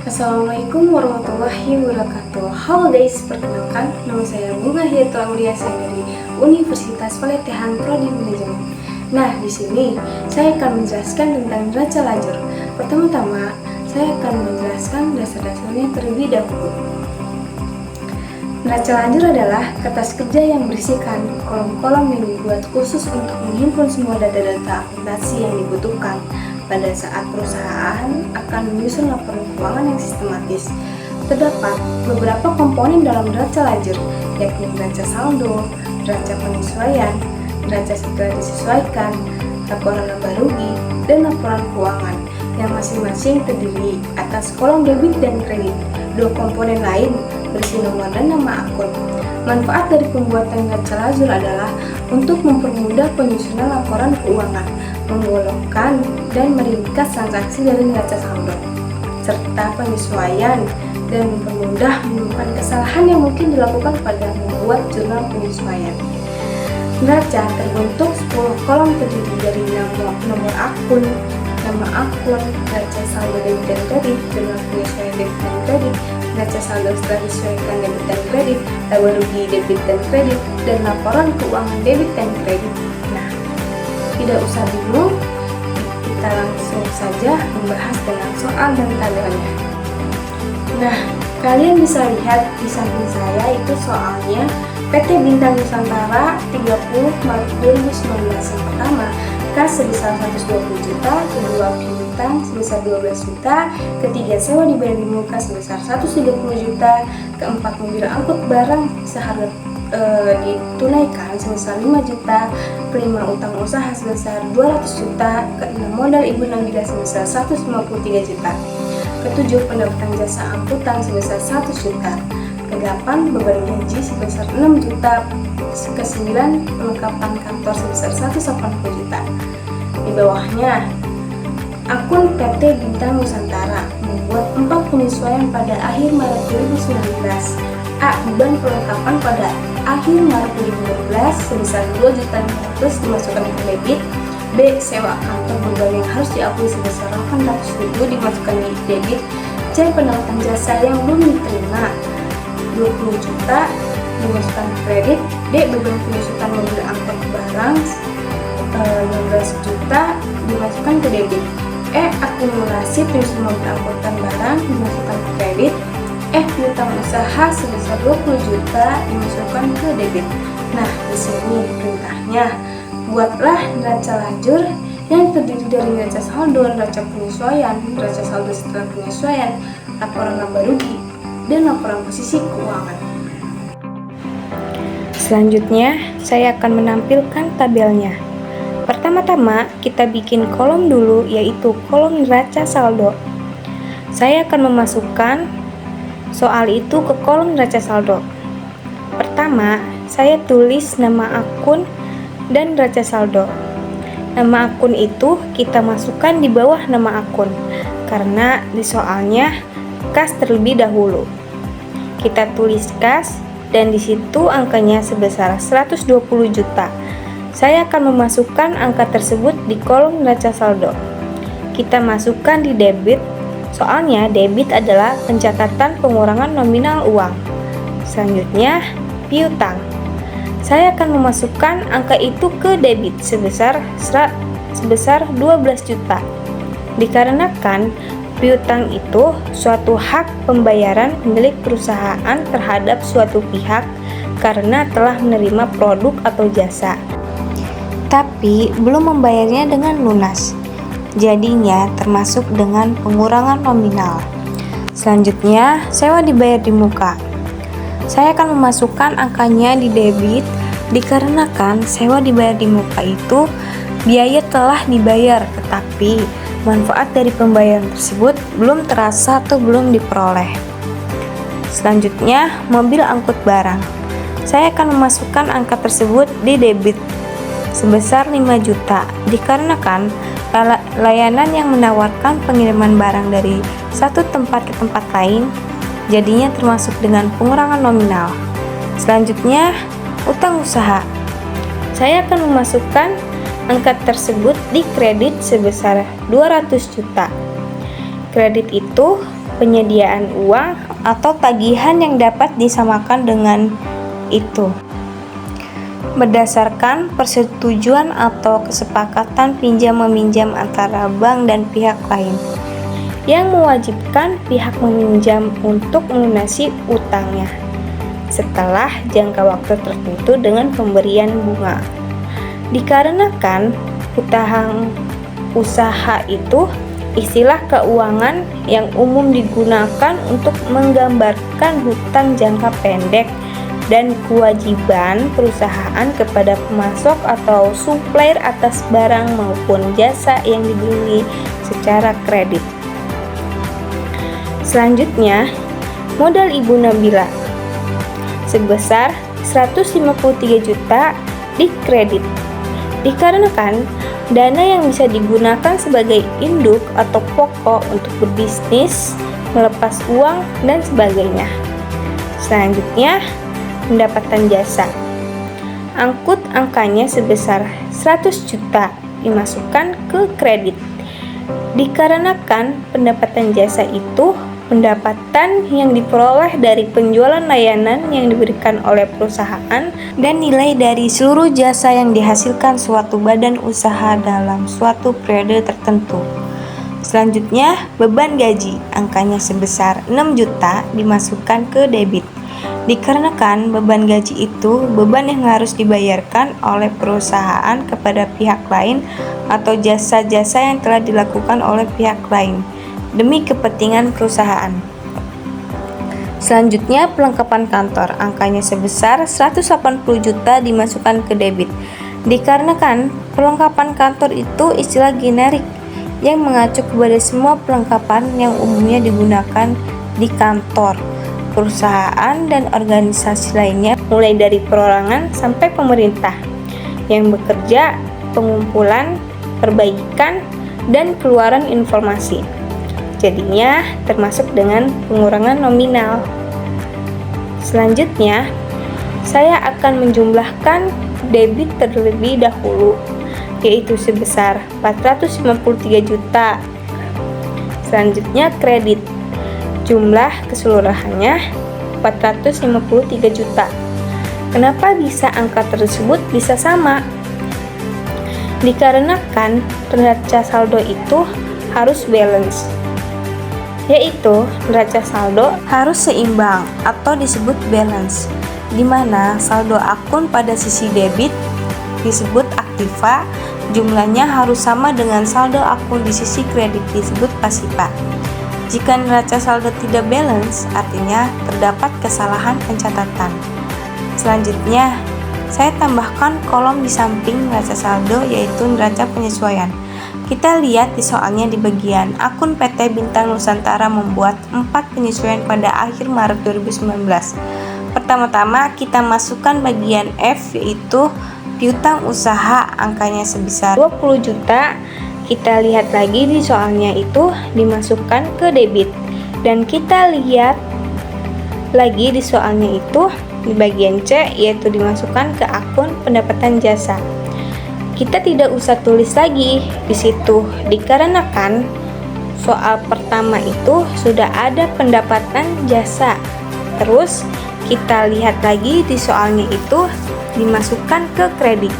Assalamualaikum warahmatullahi wabarakatuh. Halo guys, perkenalkan nama saya Bunga Hidayatul Aulia, saya dari Universitas Pelatihan Prodi Manajemen. Nah, di sini saya akan menjelaskan tentang neraca lajur. Pertama-tama, saya akan menjelaskan dasar-dasarnya terlebih dahulu. Neraca lajur adalah kertas kerja yang berisikan kolom-kolom yang dibuat khusus untuk menghimpun semua data-data akuntansi yang dibutuhkan pada saat perusahaan akan menyusun laporan keuangan yang sistematis. Terdapat beberapa komponen dalam neraca lajur, yakni neraca saldo, neraca penyesuaian, neraca setelah disesuaikan, laporan laba rugi, dan laporan keuangan yang masing-masing terdiri atas kolom debit dan kredit. Dua komponen lain berisi nomor dan nama akun. Manfaat dari pembuatan neraca lajur adalah untuk mempermudah penyusunan laporan keuangan, menggolongkan dan meringkas transaksi dari neraca saldo, serta penyesuaian dan mempermudah menemukan kesalahan yang mungkin dilakukan pada membuat jurnal penyesuaian. Neraca terbentuk 10 kolom terdiri dari nomor akun, nama akun, neraca saldo debit dan kredit, jurnal penyesuaian debit dan kredit, neraca saldo setelah disesuaikan debit dan kredit, laba rugi debit dan kredit, dan laporan keuangan debit dan kredit. Nah, tidak usah bingung, kita langsung saja membahas tentang soal dan tabelnya. Nah, kalian bisa lihat di samping saya itu soalnya PT Bintang Nusantara 30 Maret 2019. Yang pertama, kas sebesar 120 juta, kedua piutang sebesar 12 juta, ketiga sewa dibayar di muka sebesar 130 juta, keempat mobil angkut barang seharga ditunaikan sebesar 5 juta, kelima utang usaha sebesar 200 juta, keenam modal ibu Nabila sebesar 153 juta, ketujuh pendapatan jasa angkutan sebesar 1 juta, kedelapan beban gaji sebesar 6 juta, kesembilan perlengkapan kantor sebesar 180 juta. Di bawahnya, akun PT Bintang Nusantara membuat 4 penyesuaian pada akhir Maret 2019. A. Beban perlengkapan pada akhir Maret 2019 sebesar 2.500.000 dimasukkan ke debit. B. Sewa kantor modal yang harus diakui sebesar 800.000 dimasukkan di debit. C. Pendapatan jasa yang belum diterima 20 juta dimasukkan ke kredit. D. Beban penyusutan mobil angkut barang 15 juta dimasukkan ke debit. E. Akumulasi penyusutan mobil angkutan barang dimasukkan ke kredit. F. Piutang usaha sebesar 20 juta dimasukkan ke debit. Nah, di sini perintahnya, buatlah neraca lajur yang terdiri dari neraca saldo, neraca penyesuaian, neraca saldo setelah penyesuaian, laporan laba rugi, dan laporan posisi keuangan. Selanjutnya, saya akan menampilkan tabelnya. Pertama-tama, kita bikin kolom dulu, yaitu kolom neraca saldo. Saya akan memasukkan soal itu ke kolom neraca saldo. Pertama, saya tulis nama akun dan neraca saldo. Nama akun itu kita masukkan di bawah nama akun, karena di soalnya kas terlebih dahulu. Kita tulis kas dan di situ angkanya sebesar 120 juta. Saya akan memasukkan angka tersebut di kolom neraca saldo. Kita masukkan di debit, soalnya debit adalah pencatatan pengurangan nominal uang. Selanjutnya, piutang. Saya akan memasukkan angka itu ke debit sebesar 12 juta. Dikarenakan piutang itu suatu hak pembayaran milik perusahaan terhadap suatu pihak karena telah menerima produk atau jasa, tapi belum membayarnya dengan lunas. Jadinya termasuk dengan pengurangan nominal. Selanjutnya, sewa dibayar di muka. Saya akan memasukkan angkanya di debit dikarenakan sewa dibayar di muka itu biaya telah dibayar, tetapi manfaat dari pembayaran tersebut belum terasa atau belum diperoleh. Selanjutnya, mobil angkut barang. Saya akan memasukkan angka tersebut di debit sebesar 5 juta dikarenakan layanan yang menawarkan pengiriman barang dari satu tempat ke tempat lain, jadinya termasuk dengan pengurangan nominal. Selanjutnya, utang usaha. Saya akan memasukkan angka tersebut di kredit sebesar 200 juta. Kredit itu penyediaan uang atau tagihan yang dapat disamakan dengan itu berdasarkan persetujuan atau kesepakatan pinjam-meminjam antara bank dan pihak lain yang mewajibkan pihak meminjam untuk melunasi utangnya setelah jangka waktu tertentu dengan pemberian bunga. Dikarenakan utang usaha itu istilah keuangan yang umum digunakan untuk menggambarkan hutang jangka pendek dan kewajiban perusahaan kepada pemasok atau supplier atas barang maupun jasa yang dibeli secara kredit. Selanjutnya, modal Ibu Nabila sebesar 153 juta dikredit. Dikarenakan dana yang bisa digunakan sebagai induk atau pokok untuk berbisnis, melepas uang, dan sebagainya. Selanjutnya, pendapatan jasa. Angkut angkanya sebesar 100 juta dimasukkan ke kredit. Dikarenakan pendapatan jasa itu pendapatan yang diperoleh dari penjualan layanan yang diberikan oleh perusahaan dan nilai dari seluruh jasa yang dihasilkan suatu badan usaha dalam suatu periode tertentu. Selanjutnya, beban gaji. Angkanya sebesar 6 juta dimasukkan ke debit. Dikarenakan beban gaji itu beban yang harus dibayarkan oleh perusahaan kepada pihak lain atau jasa-jasa yang telah dilakukan oleh pihak lain demi kepentingan perusahaan. Selanjutnya, perlengkapan kantor. Angkanya sebesar 180 juta dimasukkan ke debit. Dikarenakan perlengkapan kantor itu istilah generik yang mengacu kepada semua perlengkapan yang umumnya digunakan di kantor, perusahaan, dan organisasi lainnya, mulai dari perorangan sampai pemerintah yang bekerja pengumpulan, perbaikan, dan keluaran informasi. Jadinya termasuk dengan pengurangan nominal. Selanjutnya, saya akan menjumlahkan debit terlebih dahulu, yaitu sebesar 453 juta. Selanjutnya kredit. Jumlah keseluruhannya 453 juta. Kenapa bisa angka tersebut bisa sama? Dikarenakan neraca saldo itu harus balance, yaitu neraca saldo harus seimbang atau disebut balance, di mana saldo akun pada sisi debit disebut aktiva, jumlahnya harus sama dengan saldo akun di sisi kredit disebut pasiva. Jika neraca saldo tidak balance, artinya terdapat kesalahan pencatatan. Selanjutnya, saya tambahkan kolom di samping neraca saldo, yaitu neraca penyesuaian. Kita lihat di soalnya di bagian akun PT Bintang Nusantara membuat 4 penyesuaian pada akhir Maret 2019. Pertama-tama kita masukkan bagian F, yaitu piutang usaha, angkanya sebesar 20 juta. Kita lihat lagi di soalnya itu dimasukkan ke debit, dan kita lihat lagi di soalnya itu di bagian C, yaitu dimasukkan ke akun pendapatan jasa. Kita tidak usah tulis lagi di situ dikarenakan soal pertama itu sudah ada pendapatan jasa. Terus kita lihat lagi di soalnya itu dimasukkan ke kredit.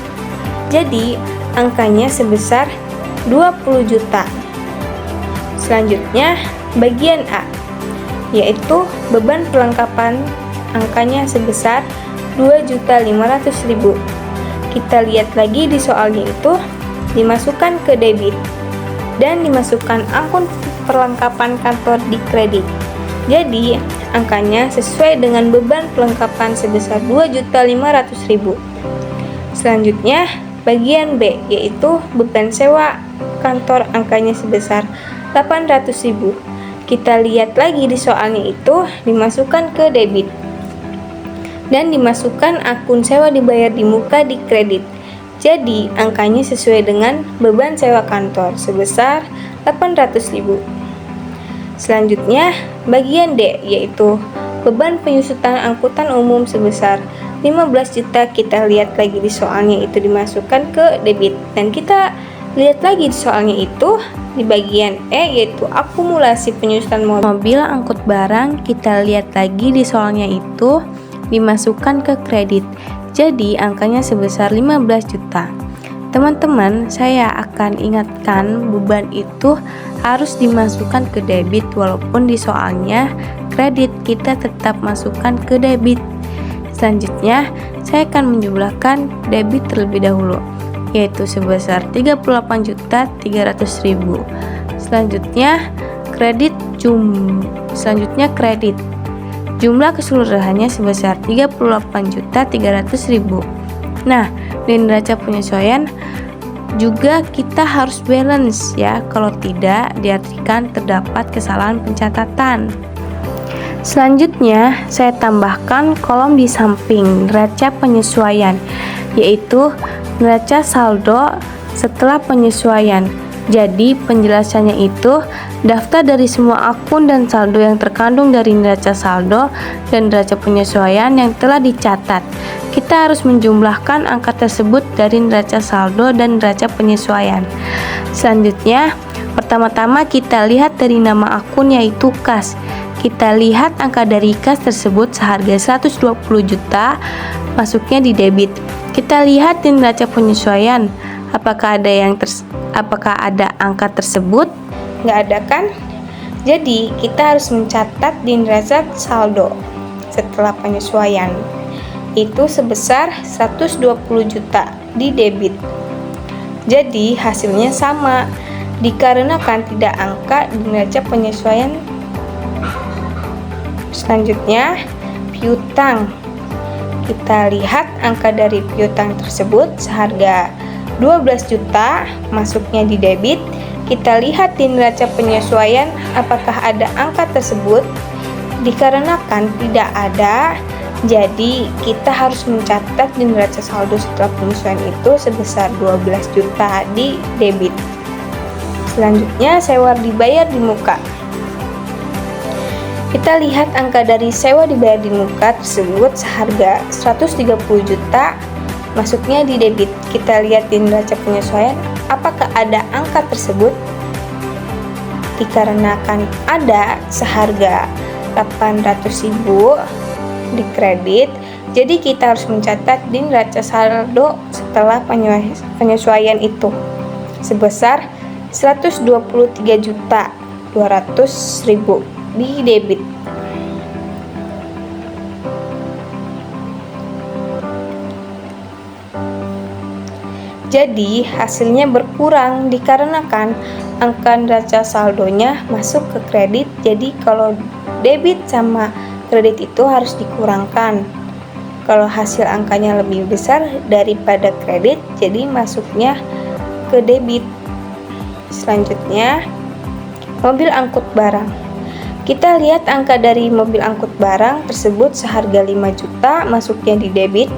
Jadi angkanya sebesar 20 juta. Selanjutnya bagian A, yaitu beban perlengkapan, angkanya sebesar 2.500.000. Kita lihat lagi di soalnya itu dimasukkan ke debit dan dimasukkan akun perlengkapan kantor di kredit. Jadi angkanya sesuai dengan beban perlengkapan sebesar 2.500.000. Selanjutnya bagian B, yaitu beban sewa kantor, angkanya sebesar 800.000. Kita lihat lagi di soalnya itu dimasukkan ke debit dan dimasukkan akun sewa dibayar di muka di kredit. Jadi angkanya sesuai dengan beban sewa kantor sebesar 800.000. Selanjutnya bagian D, yaitu beban penyusutan angkutan umum sebesar 15 juta. Kita lihat lagi di soalnya itu dimasukkan ke debit dan kita Lihat lagi di soalnya itu, di bagian E yaitu akumulasi penyusutan mobil angkut barang, kita lihat lagi di soalnya itu dimasukkan ke kredit. Jadi angkanya sebesar 15 juta. Teman-teman, saya akan ingatkan beban itu harus dimasukkan ke debit, walaupun di soalnya kredit kita tetap masukkan ke debit. Selanjutnya, saya akan menjumlahkan debit terlebih dahulu, yaitu sebesar 38.300.000. Selanjutnya kredit. Jumlah keseluruhannya sebesar 38.300.000. Nah, di neraca penyesuaian juga kita harus balance ya, kalau tidak diartikan terdapat kesalahan pencatatan. Selanjutnya, saya tambahkan kolom di samping neraca penyesuaian, yaitu neraca saldo setelah penyesuaian. Jadi penjelasannya itu daftar dari semua akun dan saldo yang terkandung dari neraca saldo dan neraca penyesuaian yang telah dicatat. Kita harus menjumlahkan angka tersebut dari neraca saldo dan neraca penyesuaian. Selanjutnya, pertama-tama kita lihat dari nama akun yaitu kas. Kita lihat angka dari kas tersebut seharga 120 juta, masuknya di debit. Kita lihat di neraca penyesuaian, apakah ada angka tersebut? Nggak ada kan? Jadi kita harus mencatat di neraca saldo setelah penyesuaian itu sebesar 120 juta di debit. Jadi hasilnya sama, dikarenakan tidak angka di neraca penyesuaian. Selanjutnya, piutang. Kita lihat angka dari piutang tersebut seharga 12 juta, masuknya di debit. Kita lihat di neraca penyesuaian apakah ada angka tersebut. Dikarenakan tidak ada, jadi kita harus mencatat di neraca saldo setelah penyesuaian itu sebesar 12 juta di debit. Selanjutnya, sewa dibayar di muka. Kita lihat angka dari sewa dibayar di muka tersebut seharga 130 juta, masuknya di debit. Kita lihat di neraca penyesuaian apakah ada angka tersebut. Dikarenakan ada seharga 800.000 di kredit, jadi kita harus mencatat di neraca saldo setelah penyesuaian itu sebesar 123.200.000 di debit. Jadi hasilnya berkurang dikarenakan angka neraca saldonya masuk ke kredit. Jadi kalau debit sama kredit itu harus dikurangkan. Kalau hasil angkanya lebih besar daripada kredit, jadi masuknya ke debit. Selanjutnya, mobil angkut barang. Kita lihat angka dari mobil angkut barang tersebut seharga 5 juta, masuknya di debit.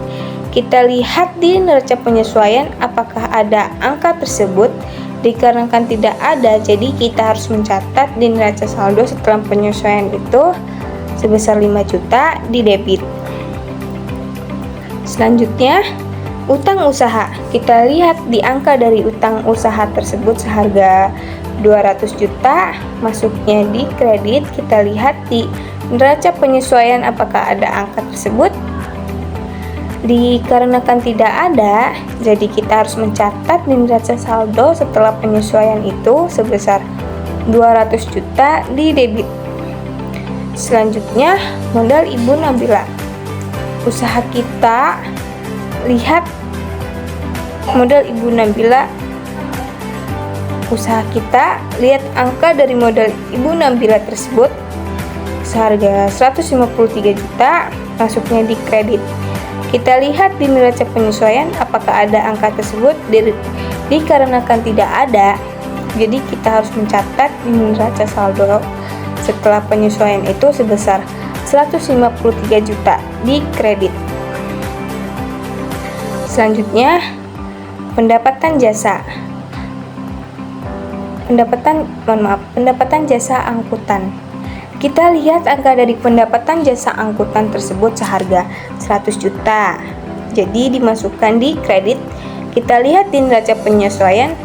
Kita lihat di neraca penyesuaian apakah ada angka tersebut. Dikarenakan tidak ada, jadi kita harus mencatat di neraca saldo setelah penyesuaian itu sebesar 5 juta di debit. Selanjutnya, utang usaha. Kita lihat di angka dari utang usaha tersebut seharga 200 juta, masuknya di kredit. Kita lihat di neraca penyesuaian apakah ada angka tersebut. Dikarenakan tidak ada, jadi kita harus mencatat di neraca saldo setelah penyesuaian itu sebesar 200 juta di debit. Selanjutnya, modal Ibu Nabila. Usaha kita, lihat modal Ibu Nabila. Usaha kita, lihat angka dari modal Ibu Nabila tersebut seharga 153 juta, masuknya di kredit. Kita lihat di neraca penyesuaian apakah ada angka tersebut. Dikarenakan tidak ada, jadi kita harus mencatat di neraca saldo setelah penyesuaian itu sebesar 153 juta di kredit. Selanjutnya, pendapatan jasa. Pendapatan jasa angkutan. Kita lihat angka dari pendapatan jasa angkutan tersebut seharga 100 juta. Jadi dimasukkan di kredit. Kita lihat di neraca penyesuaian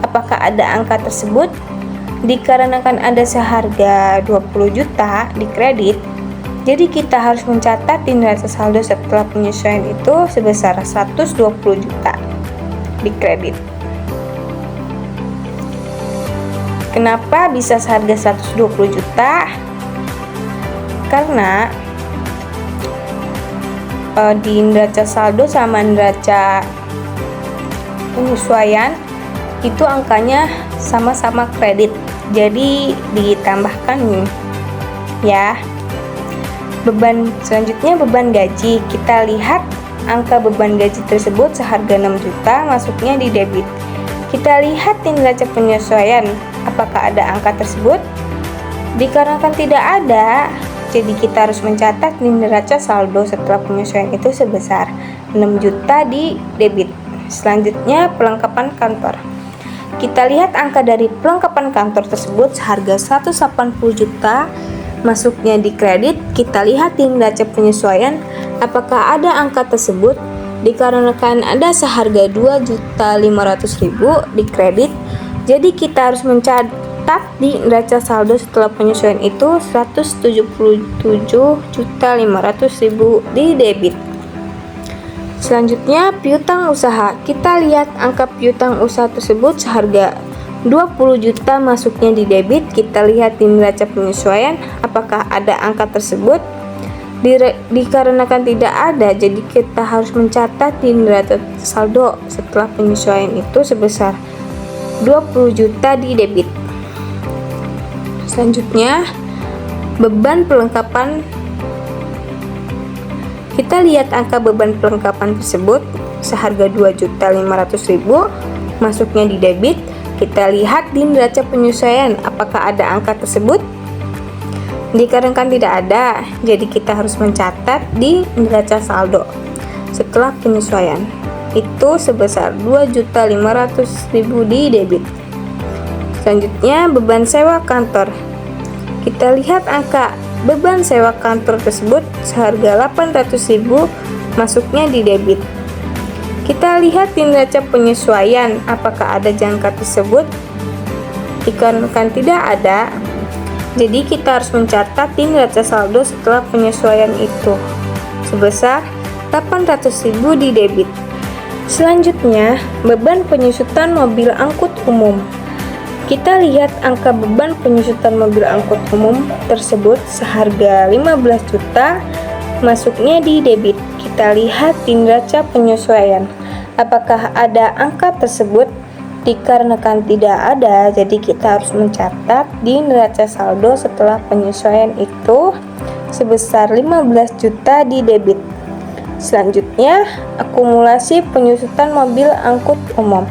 apakah ada angka tersebut? Dikarenakan ada seharga 20 juta di kredit, jadi kita harus mencatat di neraca saldo setelah penyesuaian itu sebesar 120 juta di kredit. Kenapa bisa seharga 120 juta? Karena di neraca saldo sama neraca penyesuaian itu angkanya sama-sama kredit, jadi ditambahkan ya. Beban selanjutnya beban gaji. Kita lihat angka beban gaji tersebut seharga 6 juta, masuknya di debit. Kita lihat di neraca penyesuaian, apakah ada angka tersebut? Dikarenakan tidak ada, jadi kita harus mencatat di neraca saldo setelah penyesuaian itu sebesar 6 juta di debit. Selanjutnya pelengkapan kantor. Kita lihat angka dari pelengkapan kantor tersebut seharga 180 juta, masuknya di kredit. Kita lihat di neraca penyesuaian, apakah ada angka tersebut? Dikarenakan ada seharga 2.500.000 di kredit, jadi kita harus mencatat di neraca saldo setelah penyesuaian itu 177.500.000 di debit. Selanjutnya piutang usaha. Kita lihat angka piutang usaha tersebut seharga 20 juta, masuknya di debit. Kita lihat di neraca penyesuaian, apakah ada angka tersebut? Dikarenakan tidak ada, jadi kita harus mencatat di neraca saldo setelah penyesuaian itu sebesar 20 juta di debit. Selanjutnya beban pelengkapan. Kita lihat angka beban pelengkapan tersebut seharga 2.500.000, masuknya di debit. Kita lihat di neraca penyesuaian, apakah ada angka tersebut? Dikarenakan tidak ada, jadi kita harus mencatat di neraca saldo setelah penyesuaian itu sebesar 2.500.000 di debit. Selanjutnya beban sewa kantor. Kita lihat angka beban sewa kantor tersebut seharga 800.000, masuknya di debit. Kita lihat di neraca penyesuaian, apakah ada jangka tersebut? Dikarenakan tidak ada, jadi kita harus mencatat di neraca saldo setelah penyesuaian itu sebesar 800.000 di debit. Selanjutnya beban penyusutan mobil angkut umum. Kita lihat angka beban penyusutan mobil angkut umum tersebut seharga 15 juta, masuknya di debit. Kita lihat di neraca penyesuaian, apakah ada angka tersebut? Dikarenakan tidak ada, jadi kita harus mencatat di neraca saldo setelah penyesuaian itu sebesar 15 juta di debit. Selanjutnya akumulasi penyusutan mobil angkut umum.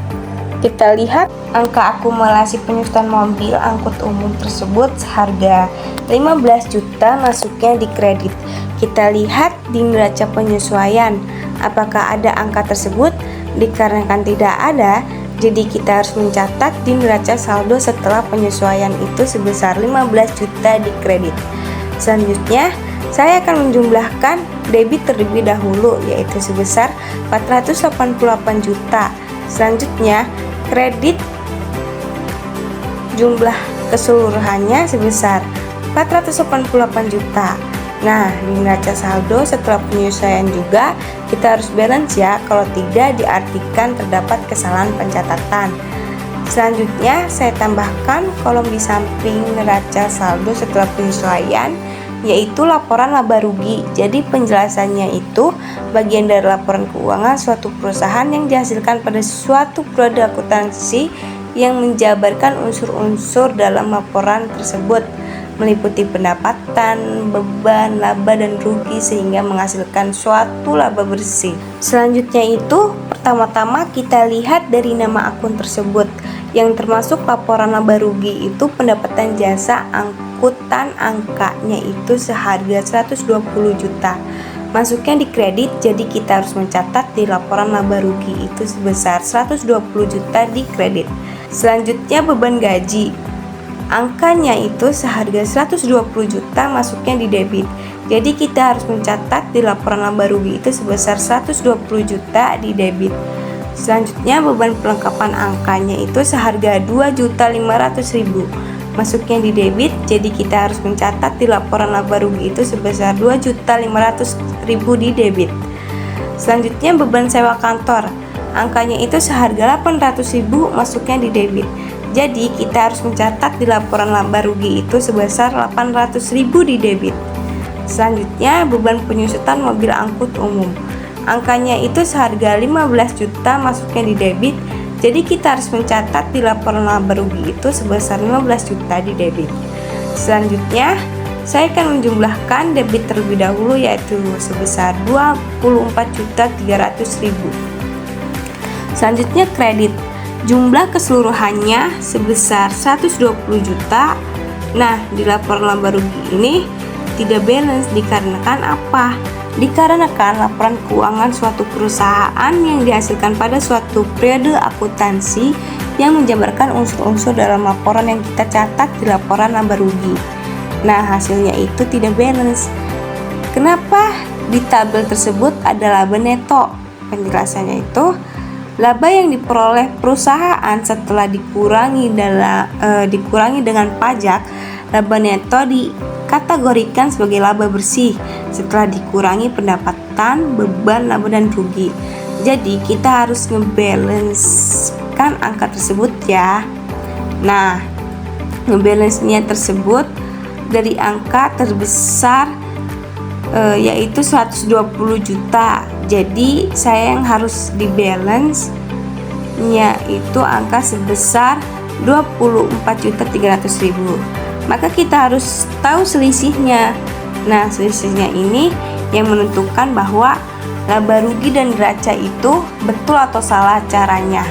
Kita lihat angka akumulasi penyusutan mobil angkut umum tersebut seharga 15 juta, masuknya di kredit. Kita lihat di neraca penyesuaian, apakah ada angka tersebut? Dikarenakan tidak ada, jadi kita harus mencatat di neraca saldo setelah penyesuaian itu sebesar 15 juta di kredit. Selanjutnya saya akan menjumlahkan debit terlebih dahulu, yaitu sebesar 488 juta. Selanjutnya kredit jumlah keseluruhannya sebesar 488 juta. Nah, di neraca saldo setelah penyesuaian juga kita harus balance ya, kalau tidak diartikan terdapat kesalahan pencatatan. Selanjutnya saya tambahkan kolom di samping neraca saldo setelah penyesuaian, yaitu laporan laba rugi. Jadi penjelasannya itu bagian dari laporan keuangan suatu perusahaan yang dihasilkan pada suatu periode akuntansi yang menjabarkan unsur-unsur dalam laporan tersebut, meliputi pendapatan, beban, laba, dan rugi sehingga menghasilkan suatu laba bersih. Selanjutnya itu pertama-tama kita lihat dari nama akun tersebut, yang termasuk laporan laba rugi itu pendapatan jasa angkutan, angkanya itu seharga 120 juta. Masuknya di kredit, jadi kita harus mencatat di laporan laba rugi itu sebesar 120 juta di kredit. Selanjutnya beban gaji. Angkanya itu seharga 120 juta, masuknya di debit. Jadi kita harus mencatat di laporan laba rugi itu sebesar 120 juta di debit. Selanjutnya beban pelengkapan angkanya itu seharga 2.500.000, masuknya di debit, jadi kita harus mencatat di laporan laba rugi itu sebesar 2.500.000 di debit. Selanjutnya beban sewa kantor, angkanya itu seharga 800.000, masuknya di debit, jadi kita harus mencatat di laporan laba rugi itu sebesar 800.000 di debit. Selanjutnya beban penyusutan mobil angkut umum, angkanya itu seharga 15 juta, masuknya di debit, jadi kita harus mencatat di laporan laba rugi itu sebesar 15 juta di debit. Selanjutnya saya akan menjumlahkan debit terlebih dahulu, yaitu sebesar 24.300.000. Selanjutnya kredit, jumlah keseluruhannya sebesar 120 juta. Nah, di laporan laba rugi ini tidak balance dikarenakan apa? Dikarenakan laporan keuangan suatu perusahaan yang dihasilkan pada suatu periode akuntansi yang menjabarkan unsur-unsur dalam laporan yang kita catat di laporan laba rugi. Nah, hasilnya itu tidak balance. Kenapa? Di tabel tersebut ada laba neto. Penjelasannya itu laba yang diperoleh perusahaan setelah dikurangi dengan pajak. Laba neto dikategorikan sebagai laba bersih setelah dikurangi pendapatan, beban, laba dan rugi. Jadi kita harus ngebalance-kan angka tersebut ya. Nah, ngebalance-nya tersebut dari angka terbesar yaitu 120 juta. Jadi saya yang harus dibalance yaitu angka sebesar 24.300.000. Maka kita harus tahu selisihnya. Nah, selisihnya ini yang menentukan bahwa laba rugi dan neraca itu betul atau salah. Caranya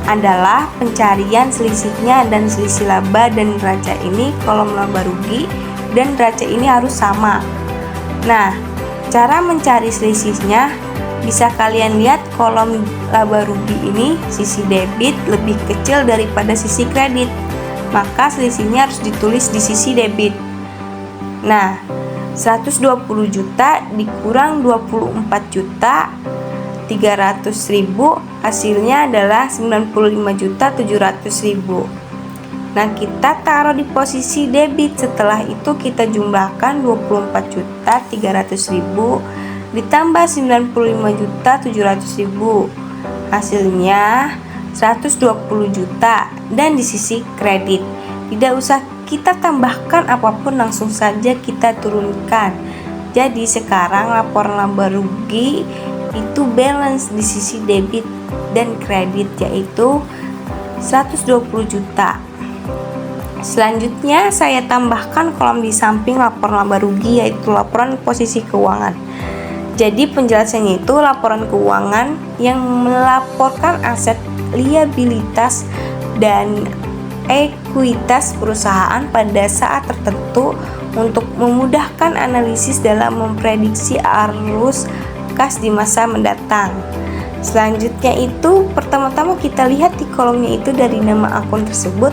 adalah pencarian selisihnya, dan selisih laba dan neraca ini kolom laba rugi dan neraca ini harus sama. Nah, cara mencari selisihnya bisa kalian lihat kolom laba rugi ini sisi debit lebih kecil daripada sisi kredit, maka selisihnya harus ditulis di sisi debit. Nah, 120 juta dikurang 24.300.000 hasilnya adalah 95.700.000. Nah, kita taruh di posisi debit. Setelah itu kita jumlahkan 24.300.000 ditambah 95.700.000, hasilnya 120 juta. Dan di sisi kredit tidak usah kita tambahkan apapun, langsung saja kita turunkan. Jadi sekarang laporan laba rugi itu balance di sisi debit dan kredit, yaitu 120 juta. Selanjutnya saya tambahkan kolom di samping laporan laba rugi, yaitu laporan posisi keuangan. Jadi penjelasannya itu laporan keuangan yang melaporkan aset, liabilitas dan ekuitas perusahaan pada saat tertentu untuk memudahkan analisis dalam memprediksi arus kas di masa mendatang. Selanjutnya itu pertama-tama kita lihat di kolomnya itu dari nama akun tersebut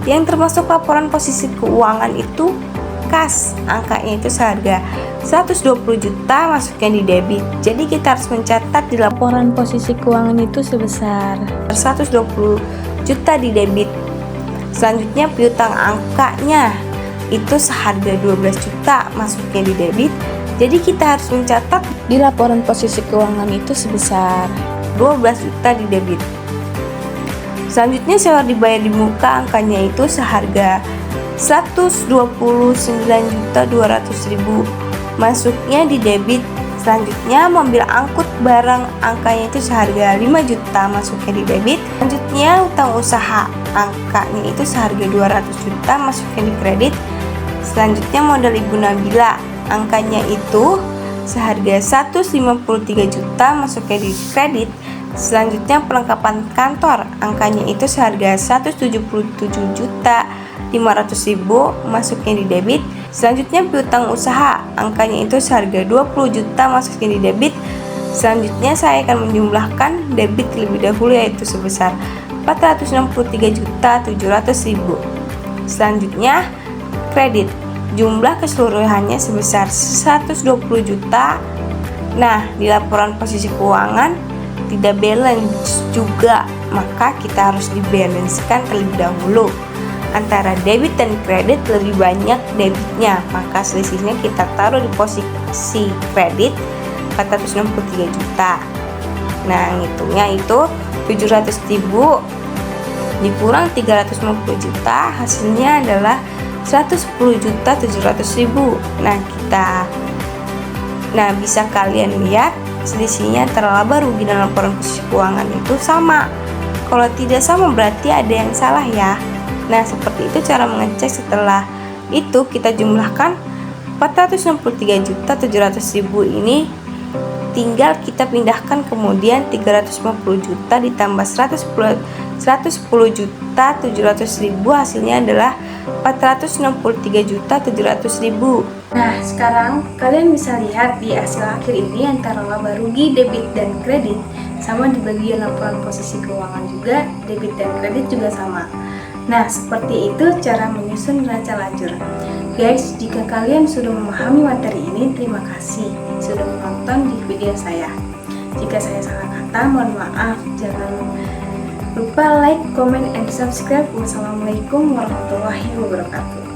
yang termasuk laporan posisi keuangan itu kas, angkanya itu seharga 120 juta, masuknya di debit. Jadi kita harus mencatat di laporan posisi keuangan itu sebesar 120 juta di debit. Selanjutnya piutang angkanya itu seharga 12 juta, masuknya di debit. Jadi kita harus mencatat di laporan posisi keuangan itu sebesar 12 juta di debit. Selanjutnya sewa dibayar di muka, angkanya itu seharga 129.200.000, masuknya di debit. Selanjutnya mobil angkut barang, angkanya itu seharga 5 juta, masuknya di debit. Selanjutnya utang usaha, angkanya itu seharga 200 juta, masuknya di kredit. Selanjutnya modal Ibu Nabila, angkanya itu seharga 153 juta, masuknya di kredit. Selanjutnya perlengkapan kantor, angkanya itu seharga 177.500.000, masuknya di debit. Selanjutnya piutang usaha, angkanya itu seharga 20 juta, masuknya di debit. Selanjutnya saya akan menjumlahkan debit terlebih dahulu, yaitu sebesar 463.700.000. Selanjutnya kredit, jumlah keseluruhannya sebesar 120 juta. Nah, di laporan posisi keuangan tidak balance juga, maka kita harus dibalancekan terlebih dahulu. Antara debit dan kredit lebih banyak debitnya, maka selisihnya kita taruh di posisi kredit 463 juta. Nah, ngitungnya itu 700.000 dikurang 350 juta, hasilnya adalah 110.700.000. Nah, bisa kalian lihat selisihnya antara laba rugi dan laporan posisi keuangan itu sama. Kalau tidak sama berarti ada yang salah ya. Nah, seperti itu cara mengecek. Setelah itu kita jumlahkan 463.700.000 ini, tinggal kita pindahkan, kemudian 350 juta ditambah 110.700.000 hasilnya adalah 463.700.000. Nah, sekarang kalian bisa lihat di hasil akhir ini antara laba rugi, debit dan kredit sama. Di bagian laporan posisi keuangan juga debit dan kredit juga sama. Nah, seperti itu cara menyusun neraca lajur. Guys, jika kalian sudah memahami materi ini, terima kasih sudah menonton di video saya. Jika saya salah kata, mohon maaf. Jangan lupa like, comment, and subscribe. Wassalamualaikum warahmatullahi wabarakatuh.